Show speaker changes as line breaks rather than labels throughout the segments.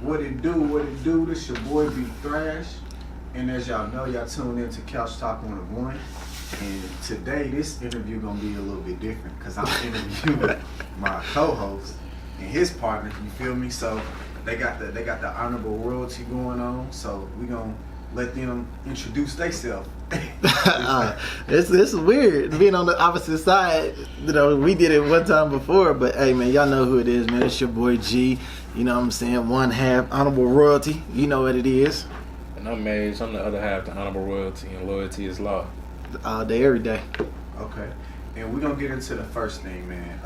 What it do, what it do, this your boy B Thrash. And as y'all know, y'all tuned in to Couch Talk 101. And today, this interview gonna be a little bit different because I'm interviewing my co-host and his partner, you feel me? So they got the honorable royalty going on, so we gonna let them introduce themselves.
This is weird being on the opposite side. You know, we did it one time before, but hey man, y'all know who it is, man. It's your boy G. You know what I'm saying? One half honorable royalty. You know what it is.
And I'm Mage. I'm the other half, the honorable royalty, and loyalty is law.
All day, every day.
Okay, and we're gonna get into the first thing, man.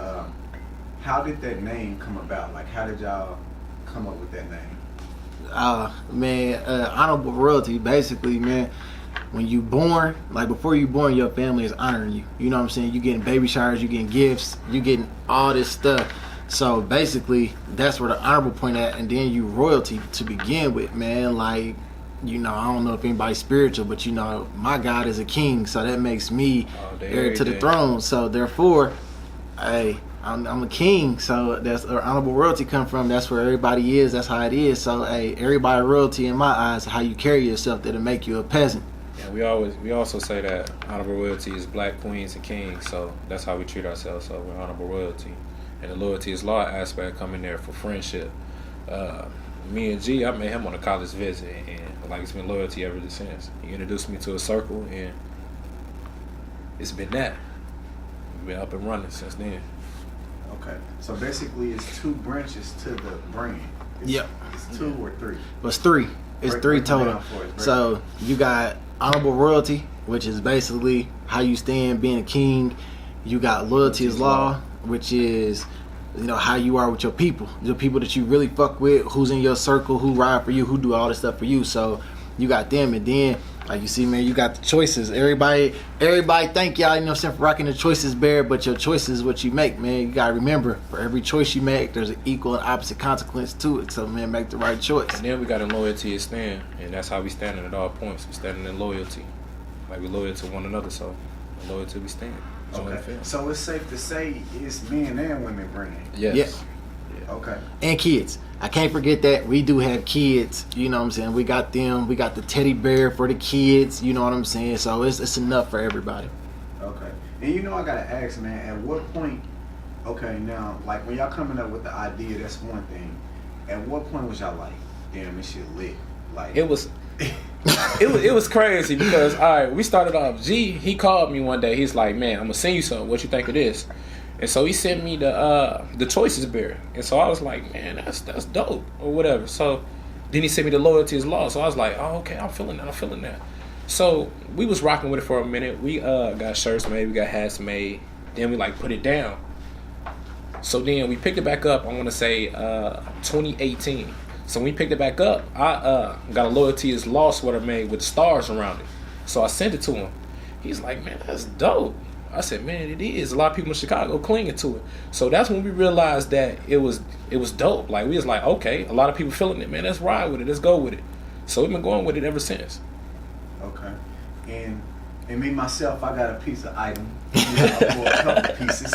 How did that name come about? Like, how did y'all come up with that name?
Honorable royalty, basically, man. When you born, like before you born, your family is honoring you. You know what I'm saying? You getting baby showers, you getting gifts, you getting all this stuff. So basically, that's where the honorable point at, and then you royalty to begin with, man. Like, you know, I don't know if anybody's spiritual, but you know, my God is a king, so that makes me heir to the throne. So therefore, hey, I'm a king, so that's where honorable royalty come from. That's where everybody is. That's how it is. So hey, everybody royalty in my eyes, how you carry yourself, that'll make you a peasant.
And we also say that honorable royalty is black queens and kings, so that's how we treat ourselves. So we're honorable royalty, and the loyalty is law aspect coming there for friendship. Me and G, I met him on a college visit, and like it's been loyalty ever since. He introduced me to a circle, and it's been that. We've been up and running since then.
Okay, so basically, it's two branches to the brand. It's two or three.
Well, it's three. It's three total. So you got honorable royalty, which is basically how you stand being a king. You got loyalty is law, which is, you know, how you are with your people that you really fuck with, who's in your circle, who ride for you, who do all this stuff for you. So you got them, and then like you see, man, you got the choices. Everybody thank y'all, you know what I'm saying, for rocking the choices bear, but your choice is what you make, man. You gotta remember, for every choice you make, there's an equal and opposite consequence to it. So man, make the right choice.
And then we got in loyalty is stand, and that's how we standing at all points. We standing in loyalty, like we loyal to one another. So loyalty we stand.
Okay. So it's safe to say it's men and women brand.
Yes.
Yeah.
Okay.
And kids. I can't forget that we do have kids. You know what I'm saying? We got them. We got the teddy bear for the kids. You know what I'm saying? So it's enough for everybody.
Okay. And you know, I gotta ask, man. At what point? Okay, now, like when y'all coming up with the idea, that's one thing. At what point was y'all like, damn, this shit lit? Like
it was. It was crazy because all right, we started off. G, he called me one day. He's like, man, I'm gonna send you something. What you think of this? And so he sent me the choices bear. And so I was like, man, that's dope or whatever. So then he sent me the loyalty is law. So I was like, oh, okay, I'm feeling that. So we was rocking with it for a minute. We got shirts made, we got hats made. Then we like put it down. So then we picked it back up. I want to say 2018. So when we picked it back up, I got a loyalty is law sweater made with the stars around it. So I sent it to him. He's like, man, that's dope. I said, man, it is. A lot of people in Chicago clinging to it. So that's when we realized that it was dope. Like, we was like, okay, a lot of people feeling it, man. Let's ride with it. Let's go with it. So we've been going with it ever since.
Okay. And me, myself, I got a piece of item. You know, for a couple pieces.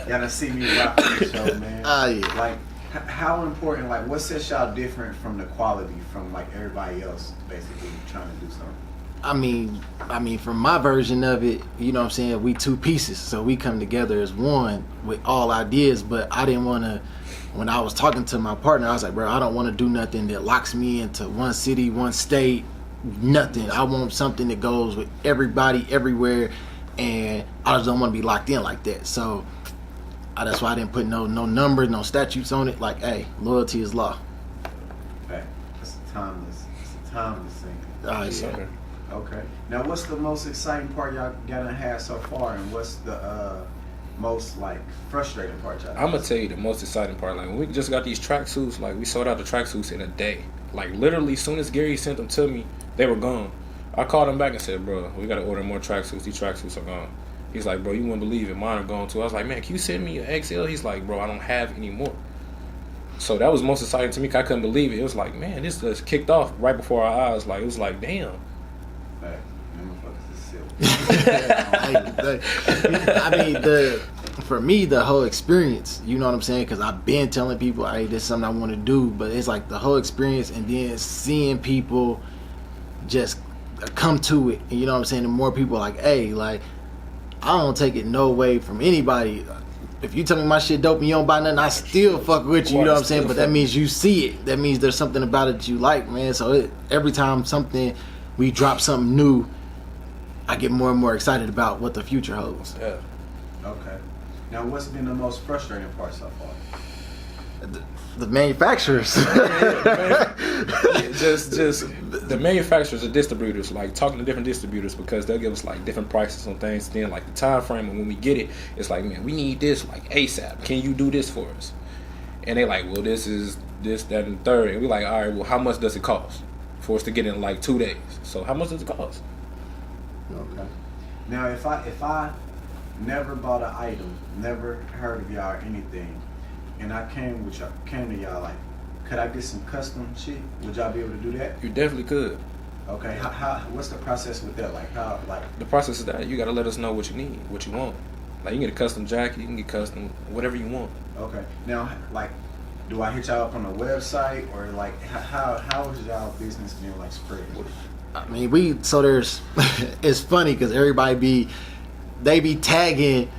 Y'all done see me rock the show, man.
Yeah.
Like, how important, like, what sets y'all different from the quality from, like, everybody else basically trying to do something?
I mean, from my version of it, you know what I'm saying, we two pieces, so we come together as one with all ideas. But I didn't want to, when I was talking to my partner, I was like, bro, I don't want to do nothing that locks me into one city, one state, nothing. I want something that goes with everybody, everywhere, and I just don't want to be locked in like that. So that's why I didn't put no numbers, no statutes on it. Like, hey, loyalty is law.
Okay, it's a timeless thing.
Yeah.
Okay. Now, what's the most exciting part y'all gotta have so far, and what's the most like frustrating part y'all?
I'm gonna tell you the most exciting part. Like when we just got these tracksuits, like we sold out the tracksuits in a day. Like literally, as soon as Gary sent them to me, they were gone. I called him back and said, bro, we gotta order more tracksuits. These tracksuits are gone. He's like, bro, you wouldn't believe it. Mine are gone too. I was like, man, can you send me an XL? He's like, bro, I don't have any more. So that was most exciting to me. 'Cause I couldn't believe it. It was like, man, this just kicked off right before our eyes. Like it was like, damn.
I mean,
for me, the whole experience, you know what I'm saying? Because I've been telling people, hey, this is something I want to do, but it's like the whole experience, and then seeing people just come to it. You know what I'm saying? The more people like, hey, like, I don't take it no way from anybody. If you tell me my shit dope and you don't buy nothing, I still fuck with you. You know what I'm saying? But that means you see it. That means there's something about it that you like, man. So every time we drop something new, I get more and more excited about what the future holds.
Yeah.
Okay. Now, what's been the most frustrating part so far?
The manufacturers.
just the manufacturers and distributors, like talking to different distributors, because they'll give us like different prices on things. Then like the time frame, and when we get it, it's like, man, we need this like ASAP. Can you do this for us? And they like, well, this is this, that, and the third. And we like, all right, well, how much does it cost for us to get in like 2 days? So how much does it cost?
Okay. Now, if I never bought an item, never heard of y'all or anything, and I came to y'all like, could I get some custom shit? Would y'all be able to do that?
You definitely could.
Okay. How what's the process with that? Like how
The process is that you got to let us know what you need, what you want. Like you can get a custom jacket, you can get custom whatever you want.
Okay. Now, like, do I hit y'all up on the website, or like how is y'all business being like spread?
I mean, there's, it's funny because they be tagging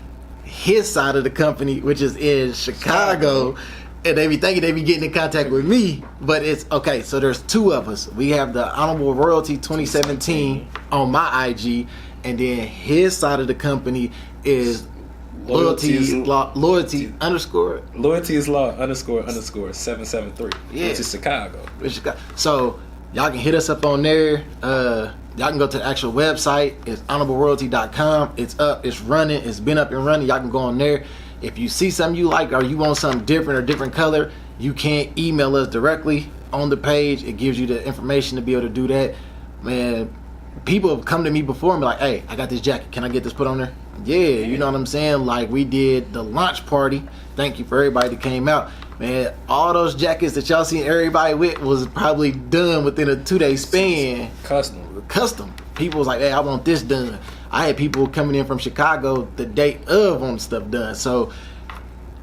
his side of the company, which is in Chicago, and they be thinking they be getting in contact with me, but it's okay. So there's 2 of us. We have the Honorable Royalty 2017 on my IG, and then his side of the company is Loyalty is Law _.
Loyalty is Law _ 773.
Yeah.
Which is Chicago.
So y'all can hit us up on there. Y'all can go to the actual website. It's honorableroyalty.com. It's up. It's running. It's been up and running. Y'all can go on there. If you see something you like or you want something different or different color, you can email us directly on the page. It gives you the information to be able to do that. Man, people have come to me before and be like, hey, I got this jacket. Can I get this put on there? Yeah, you know what I'm saying? Like, we did the launch party. Thank you for everybody that came out. Man, all those jackets that y'all seen everybody with was probably done within a 2-day span. Custom. People was like, hey, I want this done. I had people coming in from Chicago the day of on stuff done. So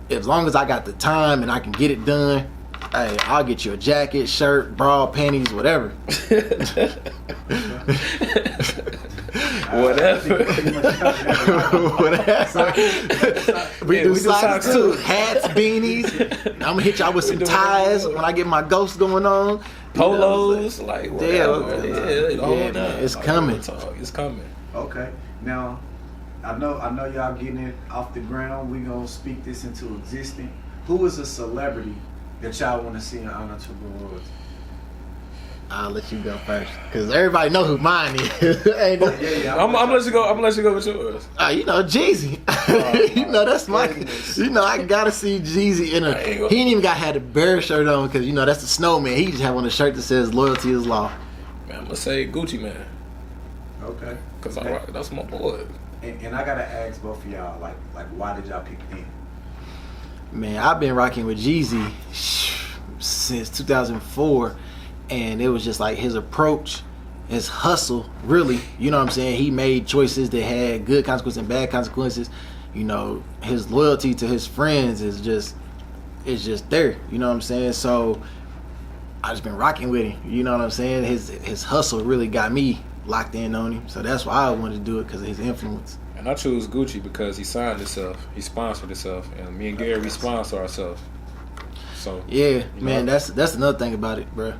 as long as I got the time and I can get it done, hey, I'll get you a jacket, shirt, bra, panties, whatever.
Whatever.
We do socks too. Hats, beanies. I'm gonna hit y'all with some ties when I get my ghost going on.
Polos, like whatever.
It's coming.
It's coming.
Okay. Now, I know y'all getting it off the ground. We gonna speak this into existence. Who is a celebrity that y'all want to see in Honorable Royalty?
I'll let you go first, cause everybody know who mine is.
I'm gonna let you go. I'm gonna let you go with yours.
You know, Jeezy. You know that's my. You know I gotta see Jeezy in a. He ain't even had a bear shirt on because you know that's the snowman. He just have on a shirt that says "Loyalty is Law."
Man, I'm gonna say Gucci Man.
Okay.
Cause that's my boy.
And I gotta ask both of y'all, like why did y'all pick him?
Man, I've been rocking with Jeezy since 2004. And it was just like his approach, his hustle, really. You know what I'm saying? He made choices that had good consequences and bad consequences. You know, his loyalty to his friends is just there. You know what I'm saying? So I just been rocking with him. You know what I'm saying? His hustle really got me locked in on him. So that's why I wanted to do it, because of his influence.
And I chose Gucci because he signed himself, he sponsored himself, and me and Gary, we sponsor ourselves. So
yeah, man, that's another thing about it, bro.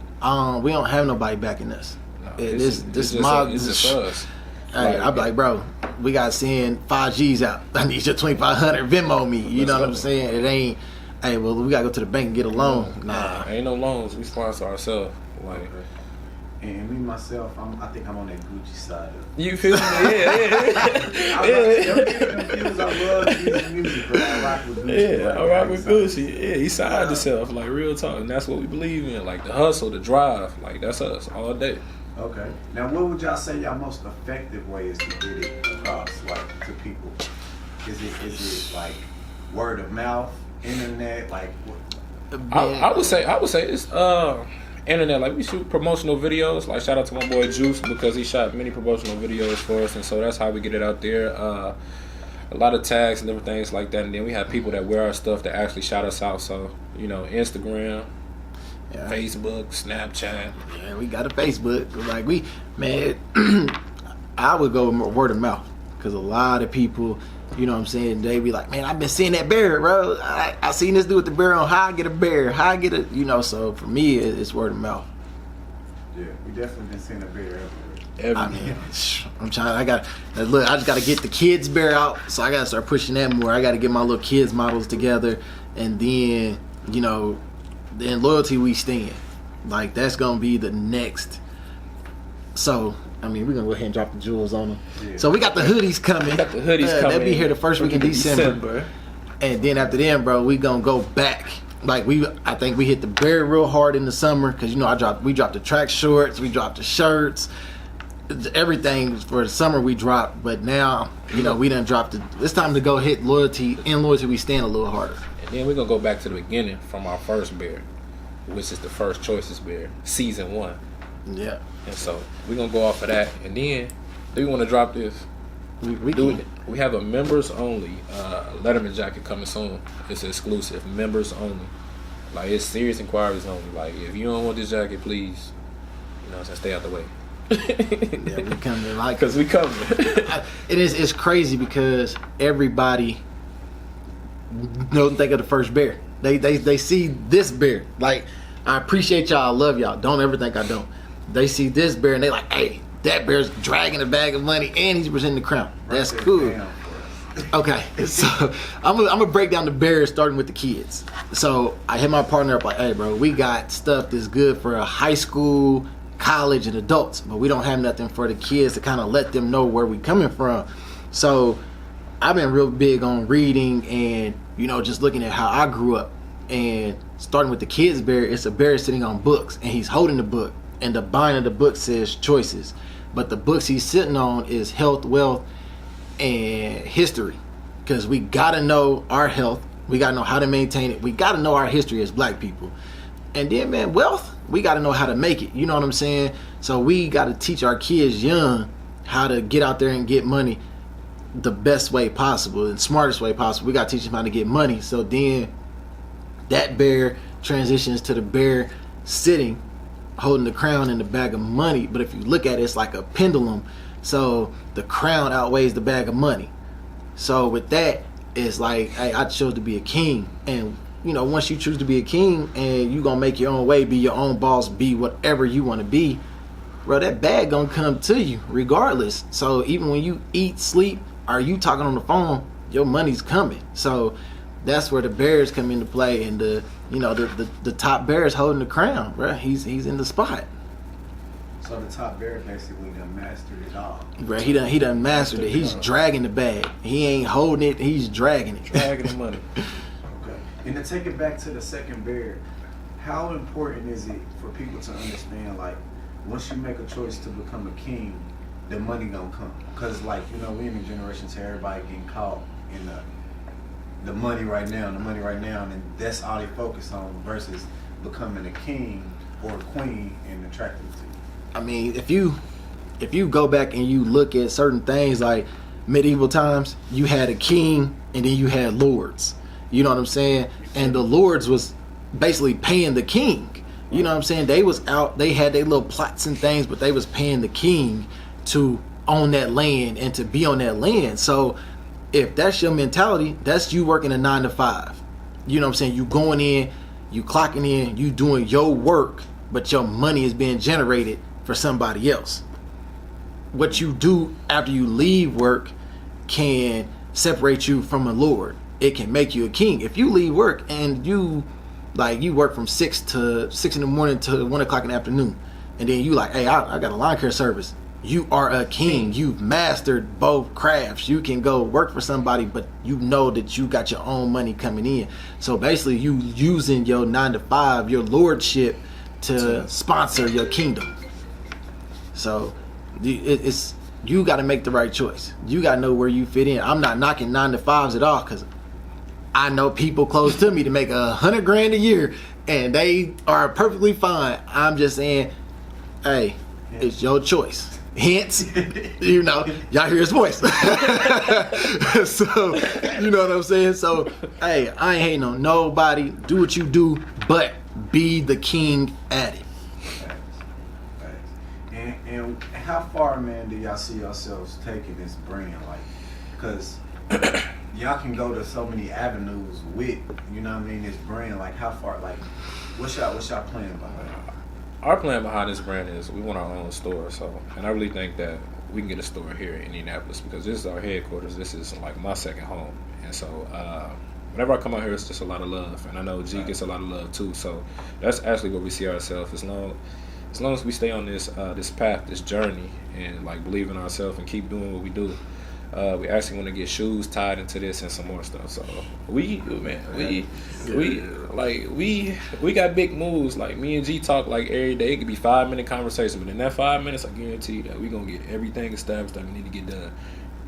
We don't have nobody backing us.
No,
This
it's just us.
Hey, I'm like, bro, we got to send 5 G's out. I need your 2,500 Venmo me. You know what I'm saying? It ain't. Hey, well, we gotta go to the bank and get a loan. Nah,
ain't no loans. We sponsor ourselves. Like,
and me myself, I think I'm on that Gucci side.
You feel me? Yeah.
I love Gucci music, but I rock with Gucci.
Yeah, I rock with Gucci. Yeah, he signed himself, like real talk, and that's what we believe in. Like the hustle, the drive, like that's us all day.
Okay. Now, what would y'all say y'all most effective way is to get it across, like to people? Is it like word of mouth, internet, like what?
I would say it's internet. Like we shoot promotional videos. Like shout out to my boy Juice because he shot many promotional videos for us, and so that's how we get it out there. a lot of tags and different things like that. And then we have people that wear our stuff that actually shout us out. So, Instagram,
Yeah.
Facebook, Snapchat.
Yeah, we got a Facebook. Like I would go word of mouth because a lot of people, you know what I'm saying, they be like, man, I've been seeing that bear, bro. I seen this dude with the bear on. How I get a bear? How I get a, so for me, it's word of mouth.
Yeah, we definitely been seeing a bear everywhere.
I mean, I'm trying. I just got to get the kids bear out. So I got to start pushing that more. I got to get my little kids models together, and then then loyalty we stand. Like that's gonna be the next. So I mean, we're gonna go ahead and drop the jewels on them.
Yeah.
So we got the hoodies coming. They'll be here the first week in December. And then after then, bro, we gonna go back. Like I think we hit the bear real hard in the summer because we dropped the track shorts, we dropped the shirts, everything for the summer we dropped. But now we done dropped it. It's time to go hit loyalty. In loyalty, we stand a little harder.
And then we're gonna go back to the beginning from our first bear, which is the First Choices bear, season 1.
Yeah,
And so we're gonna go off of that. And then do we want to drop this? We have a members only Letterman jacket coming soon. It's exclusive, members only. Like it's serious inquiries only. Like if you don't want this jacket, please, stay out the way.
Yeah, we coming like
because we coming.
It's crazy because everybody don't think of the first bear. They see this bear. Like I appreciate y'all, I love y'all. Don't ever think I don't. They see this bear and they like, hey, that bear's dragging a bag of money and he's presenting the crown. That's cool. Okay, so I'm gonna break down the bears starting with the kids. So I hit my partner up like, hey bro, we got stuff that's good for a high school, college, and adults, but we don't have nothing for the kids to kind of let them know where we coming from. So I've been real big on reading and just looking at how I grew up. And starting with the kids bear, it's a bear sitting on books and he's holding the book and the bind of the book says choices, but the books he's sitting on is health, wealth, and history, because we gotta know our health, we gotta know how to maintain it, we gotta know our history as black people, and then man, wealth, we gotta know how to make it. You know what I'm saying? So we gotta teach our kids young how to get out there and get money the best way possible and smartest way possible. We gotta teach them how to get money. So then that bear transitions to the bear sitting holding the crown and the bag of money. But if you look at it, it's like a pendulum. So the crown outweighs the bag of money. So with that, it's like, hey, I chose to be a king. And once you choose to be a king and you gonna make your own way, be your own boss, be whatever you want to be, bro, that bag gonna come to you regardless. So even when you eat, sleep, or you talking on the phone, your money's coming. So that's where the bears come into play, and the top bear is holding the crown, bro. He's in the spot.
So the top bear basically done mastered it all.
Bro, he done mastered it. He's dragging the bag. He ain't holding it. He's dragging it.
Dragging the money.
Okay. And to take it back to the second bear, how important is it for people to understand, like, once you make a choice to become a king, the money gonna come? Because, like, we in a generation to everybody getting caught in the money right now, and that's all they focus on versus becoming a king or a queen and attracting to you.
I mean, if you go back and you look at certain things like medieval times, you had a king and then you had lords. You know what I'm saying? And the lords was basically paying the king. You know what I'm saying? They was out, they had their little plots and things, but they was paying the king to own that land and to be on that land. So if that's your mentality, that's you working a 9 to 5. You know what I'm saying? You going in, you clocking in, you doing your work, but your money is being generated for somebody else. What you do after you leave work can separate you from a lord. It can make you a king. If you leave work and you work from 6 in the morning to 1 o'clock in the afternoon, and then you like, hey, I got a lawn care service. You are a king. You've mastered both crafts. You can go work for somebody, but you know that you got your own money coming in. So basically, you using your 9 to 5, your lordship, to sponsor your kingdom. So it's you got to make the right choice. You got to know where you fit in. I'm not knocking 9 to 5s at all, because I know people close to me to make $100,000 a year, and they are perfectly fine. I'm just saying, hey, it's your choice. Hence, you know, y'all hear his voice. So, you know what I'm saying? So, hey, I ain't hating on nobody. Do what you do, but be the king at it.
And how far, man, do y'all see yourselves taking this brand? Like, because y'all can go to so many avenues with, you know what I mean, this brand. Like, how far, like, what's y'all plan behind it?
Our plan behind this brand is we want our own store. So, and I really think that we can get a store here in Indianapolis because this is our headquarters. This is like my second home. And so, whenever I come out here, it's just a lot of love. And I know G gets a lot of love too. So that's actually where we see ourselves. As long as we stay on this path, this journey, and like believe in ourselves and keep doing what we do, we actually want to get shoes tied into this and some more stuff. So we got big moves. Like me and G talk like every day. It could be 5-minute conversation, but in that 5 minutes, I guarantee you that we gonna get everything established that we need to get done.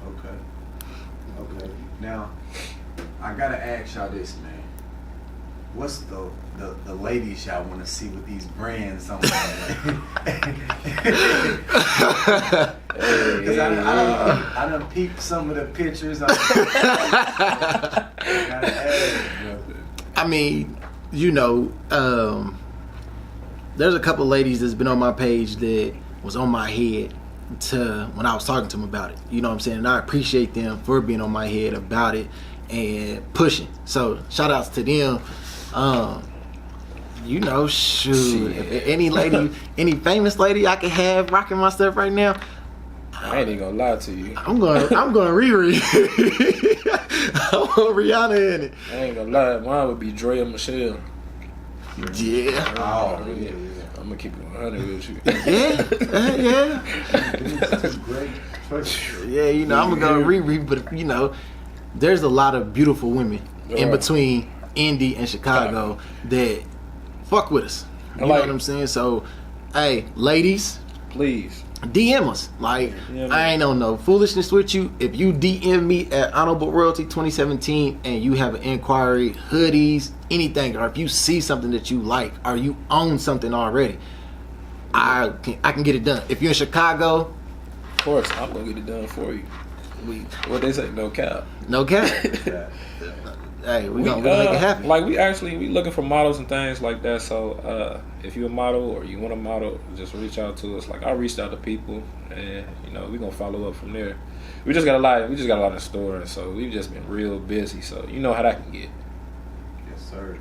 Okay. Now, I gotta ask y'all this, man. What's the ladies y'all want to see with these brands on? Because I done peeped some of the pictures.
I mean, you know, there's a couple ladies that's been on my page that was on my head when I was talking to them about it. You know what I'm saying? And I appreciate them for being on my head about it and pushing. So shout outs to them. You know, shoot. If any lady, any famous lady I could have rocking my stuff right now,
I ain't even gonna lie to you.
I'm going Riri. I want Rihanna in it.
I ain't gonna lie, mine would be Drea Michelle.
Yeah.
Oh,
yeah. I'm gonna keep it 100 with you.
Yeah.
That's great.
Yeah, you know, I'm gonna go Riri, but you know, there's a lot of beautiful women in between Indy and Chicago that fuck with us. You know what I'm saying? So, hey, ladies,
please
DM us. Like, I ain't on no foolishness with you. If you DM me at Honorable Royalty 2017 and you have an inquiry, hoodies, anything, or if you see something that you like, or you own something already, I can get it done. If you're in Chicago,
of course, I'm gonna get it done for you. What they say, no cap.
No cap. Hey, we gonna make it happen.
Like we looking for models and things like that. So if you're a model or you want a model, just reach out to us. Like I reached out to people, and you know we gonna follow up from there. We just got a lot in the store, and so we've just been real busy. So you know how that can get.
Yes, sir.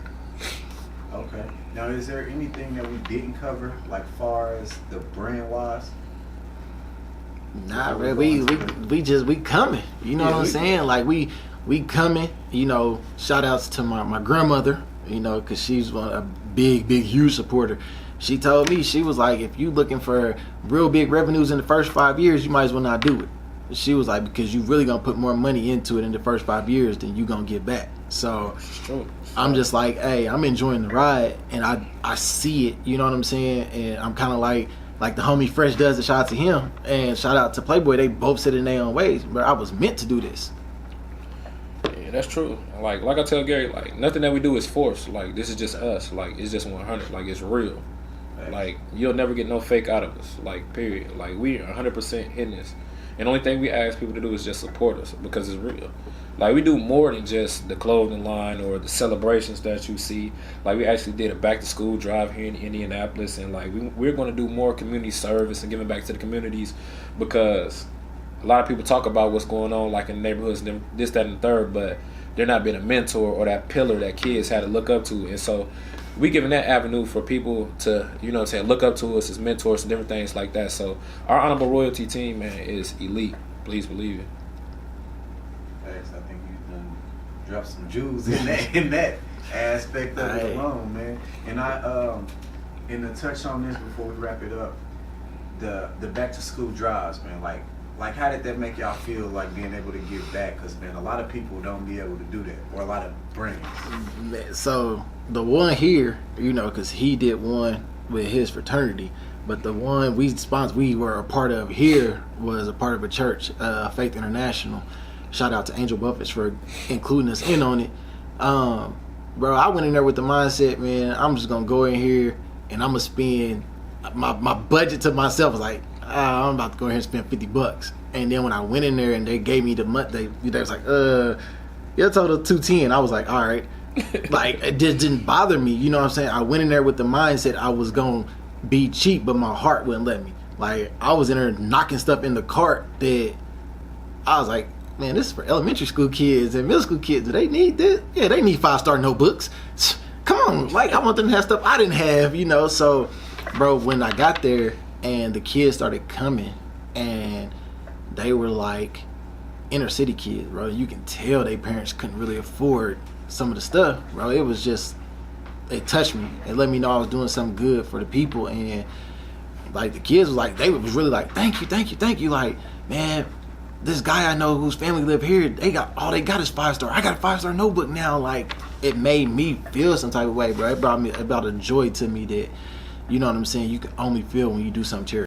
Okay. Now, is there anything that we didn't cover, like far as the brand wise?
Nah, man, we coming. You know what I'm saying? Like we coming. You know, shout outs to my grandmother. You know, because she's a big, huge supporter. She told me, she was like, if you looking for real big revenues in the first 5 years, you might as well not do it. She was like, because you really gonna put more money into it in the first 5 years than you gonna get back. So I'm just like, hey, I'm enjoying the ride, and I see it. You know what I'm saying? And I'm kind of like the homie Fresh does it. Shout out to him, and shout out to Playboy. They both said it in their own ways, but I was meant to do this.
Yeah, that's true. Like I tell Gary, like nothing that we do is forced. Like this is just us. Like it's just 100. Like it's real. Like you'll never get no fake out of us. Like period. Like we are 100% in this. And the only thing we ask people to do is just support us because it's real. Like we do more than just the clothing line or the celebrations that you see. Like we actually did a back to school drive here in Indianapolis, and like we're going to do more community service and giving back to the communities, because a lot of people talk about what's going on like in the neighborhoods, this, that, and the third, but they're not being a mentor or that pillar that kids had to look up to. And so we giving that avenue for people to, you know what I'm saying, look up to us as mentors and different things like that. So our Honorable Royalty team, man, is elite. Please believe it.
Thanks. I think you done dropped some jewels in that aspect of it alone, man. And and to touch on this before we wrap it up, the back to school drives, man, like how did that make y'all feel, like being able to give back? Because, man, a lot of people don't be able to do that, or a lot of brands.
So the one here, you know, because he did one with his fraternity, but the one we were a part of here was a part of a church, Faith International. Shout out to Angel Buffett for including us in on it. Bro, I went in there with the mindset, man, I'm just gonna go in here and I'm gonna spend my budget to myself. Was like, I'm about to go ahead and spend $50. And then when I went in there and they gave me the month, they was like, your total $210. I was like, all right. Like, it just didn't bother me. You know what I'm saying? I went in there with the mindset I was going to be cheap, but my heart wouldn't let me. Like, I was in there knocking stuff in the cart that I was like, man, this is for elementary school kids and middle school kids. Do they need this? Yeah, they need 5-star notebooks. Come on. Like, I want them to have stuff I didn't have, you know? So, bro, when I got there and the kids started coming and they were like inner city kids, bro, you can tell their parents couldn't really afford some of the stuff, bro. It was just, it touched me. It let me know I was doing something good for the people. And like the kids was like, they was really like, thank you. Like, man, this guy I know whose family live here, they got is 5-star. I got a 5-star notebook now. Like, it made me feel some type of way, bro. It brought a joy to me that, you know what I'm saying, you can only feel when you do something charity.